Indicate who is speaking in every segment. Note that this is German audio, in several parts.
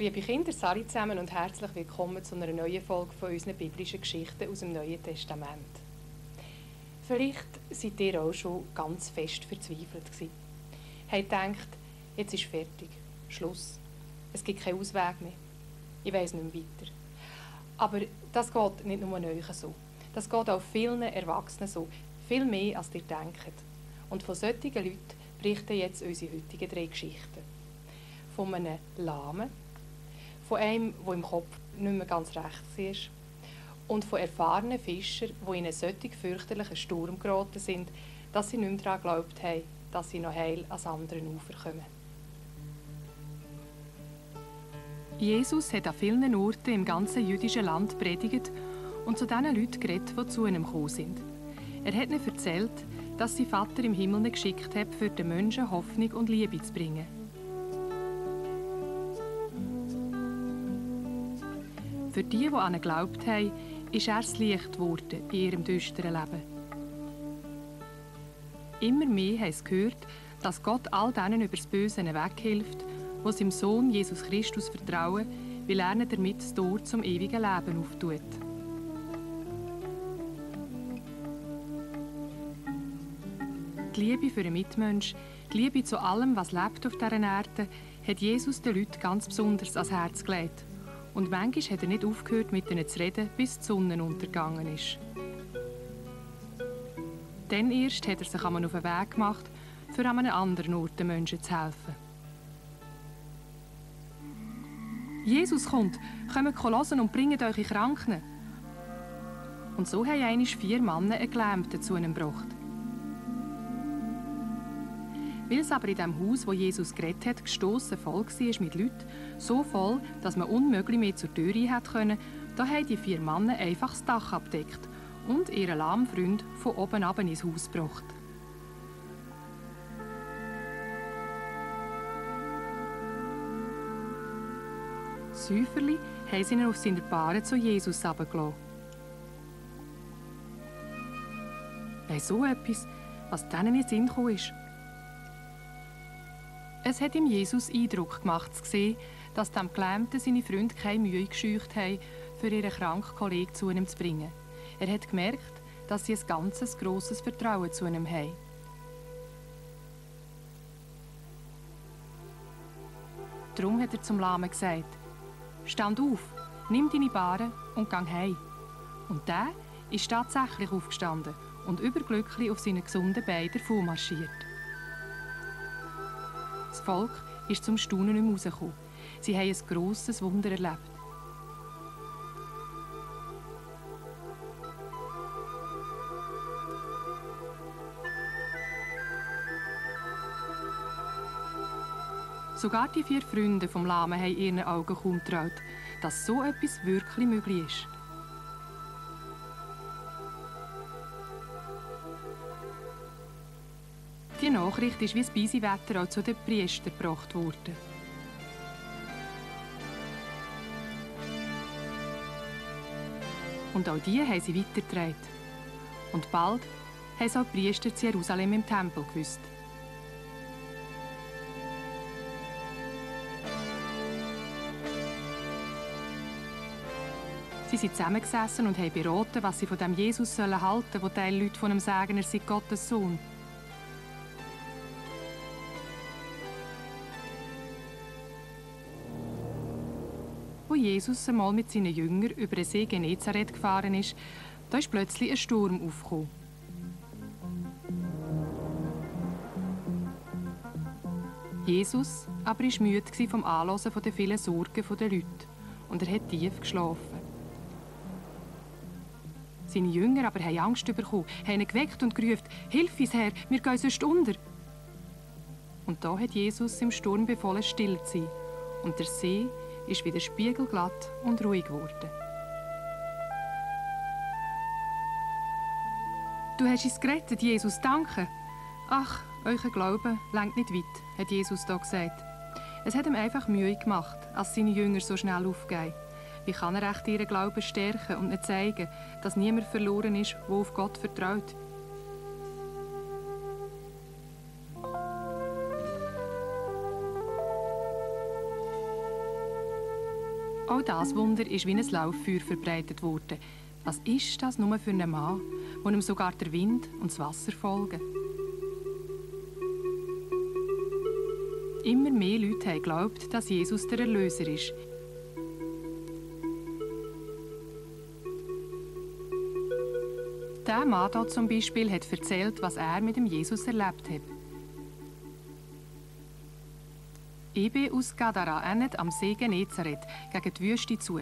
Speaker 1: Liebe Kinder, Sali zusammen und herzlich willkommen zu einer neuen Folge von unseren biblischen Geschichten aus dem Neuen Testament. Vielleicht seid ihr auch schon ganz fest verzweifelt gewesen. Habt gedacht, jetzt ist fertig, Schluss. Es gibt keinen Ausweg mehr. Ich weiss nicht mehr weiter. Aber das geht nicht nur euch so. Das geht auch vielen Erwachsenen so. Viel mehr, als ihr denkt. Und von solchen Leuten berichten jetzt unsere heutigen 3 Geschichten. Von einem Lahmen, von einem, der im Kopf nicht mehr ganz recht war, und von erfahrenen Fischern, die in einen solchen fürchterlichen Sturm geraten sind, dass sie nicht mehr daran geglaubt haben, dass sie noch heil ans andere Ufer kommen. Jesus hat an vielen Orten im ganzen jüdischen Land predigt und zu den Leuten geredet, die zu ihm gekommen sind. Er hat ihnen erzählt, dass sein Vater im Himmel ihn geschickt hat, für den Menschen Hoffnung und Liebe zu bringen. Für die an ihn geglaubt haben, ist er das Licht geworden in ihrem düsteren Leben. Immer mehr haben sie gehört, dass Gott all denen über das Böse weghilft, die seinem Sohn Jesus Christus vertrauen, weil er ihnen damit das Tor zum ewigen Leben auftut. Die Liebe für den Mitmensch, die Liebe zu allem, was lebt auf dieser Erde, hat Jesus den Leuten ganz besonders ans Herz gelegt. Und manchmal hat er nicht aufgehört, mit ihnen zu reden, bis die Sonne untergegangen ist. Dann erst hat er sich einmal auf den Weg gemacht, für an einem anderen Ort den Menschen zu helfen. Jesus kommt, kommt hören und bringt eure Kranken. Und so haben einmal 4 Männer einen Gelähmten zu ihm gebracht. Weil es aber in dem Haus, wo Jesus geredet hat, gestossen voll war mit Leuten, so voll, dass man unmöglich mehr zur Tür rein konnte, da haben die 4 Männer einfach das Dach abgedeckt und ihren lahmen Freund von oben ab ins Haus gebracht. Säuferli haben sie ihn auf seiner Bahre zu Jesus herabgelassen. Bei so etwas, was denen in den Sinn gekommen ist. Es hat ihm Jesus Eindruck gemacht, zu sehen, dass dem Gelähmten seine Freunde keine Mühe gescheucht haben, für ihren kranken Kollegen zu ihm zu bringen. Er hat gemerkt, dass sie ein ganz grosses Vertrauen zu ihm haben. Darum hat er zum Lahmen gesagt: «Stand auf, nimm deine Bahre und geh heim.» Und der ist tatsächlich aufgestanden und überglücklich auf seinen gesunden Beinen davonmarschiert. Das Volk ist zum Staunen nicht mehr rausgekommen. Sie haben ein grosses Wunder erlebt. Sogar die 4 Freunde vom Lahmen haben ihren Augen kaum getraut, dass so etwas wirklich möglich ist. Die Nachricht ist wie das Beisewetter auch zu den Priestern gebracht worden. Und auch die haben sie weitergetragen. Und bald haben es auch die Priester zu Jerusalem im Tempel gewusst. Sie sind zusammengesessen und haben beraten, was sie von dem Jesus halten sollen, wo die Leute von ihm sagen, er sei Gottes Sohn. Als Jesus einmal mit seinen Jüngern über den See Genezareth gefahren ist, da ist plötzlich ein Sturm aufgekommen. Jesus aber war müde vom Anhören der vielen Sorgen der Leute und er hat tief geschlafen. Seine Jünger aber haben Angst bekommen, haben ihn geweckt und gerufen: «Hilf uns, Herr, wir gehen sonst unter!» Und da hat Jesus im Sturm befohlen, still zu sein. Und der See ist wieder spiegelglatt und ruhig geworden. «Du hast uns gerettet, Jesus, danke!» «Ach, euer Glaube reicht nicht weit», hat Jesus da gesagt. Es hat ihm einfach Mühe gemacht, als seine Jünger so schnell aufgeben. Wie kann er echt ihren Glauben stärken und ihnen zeigen, dass niemand verloren ist, der auf Gott vertraut? das Wunder ist wie ein Lauffeuer verbreitet worden. Was ist das nur für ein Mann, wo ihm sogar der Wind und das Wasser folgen? Immer mehr Leute haben geglaubt, dass Jesus der Erlöser ist. Der Mann hier zum Beispiel hat erzählt, was er mit dem Jesus erlebt hat. Ich bin aus Gadara, am See Genezareth, gegen die Wüste zu.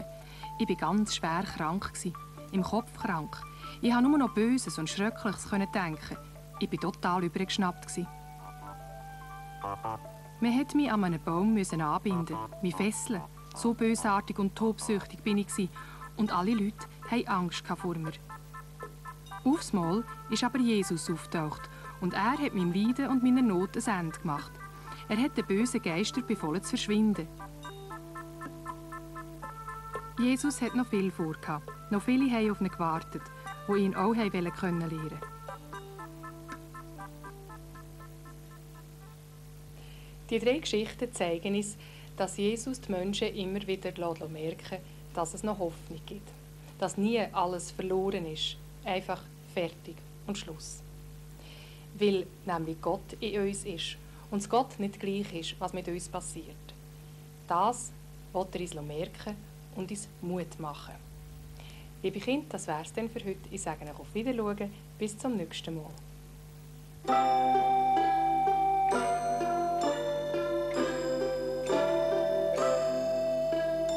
Speaker 1: Ich war ganz schwer krank, im Kopf krank. Ich konnte nur noch Böses und Schreckliches denken. Ich war total übergeschnappt. Man musste mich an einen Baum anbinden, mich fesseln. So bösartig und tobsüchtig bin ich. Und alle Leute hatten Angst vor mir. Aufs Mal ist aber Jesus auftaucht und er hat meinem Leiden und meiner Not ein Ende gemacht. Er hat den bösen Geistern befohlen zu verschwinden. Jesus hat noch viel vor. Noch viele haben auf ihn gewartet, die ihn auch lernen wollten. Die 3 Geschichten zeigen uns, dass Jesus die Menschen immer wieder merken, dass es noch Hoffnung gibt. Dass nie alles verloren ist. Einfach fertig und Schluss. Weil nämlich Gott in uns ist und es Gott nicht gleich ist, was mit uns passiert. Das will er uns merken und uns Mut machen. Liebe Kinder, das wäre es dann für heute. Ich sage euch auf Wiedersehen. Bis zum nächsten Mal.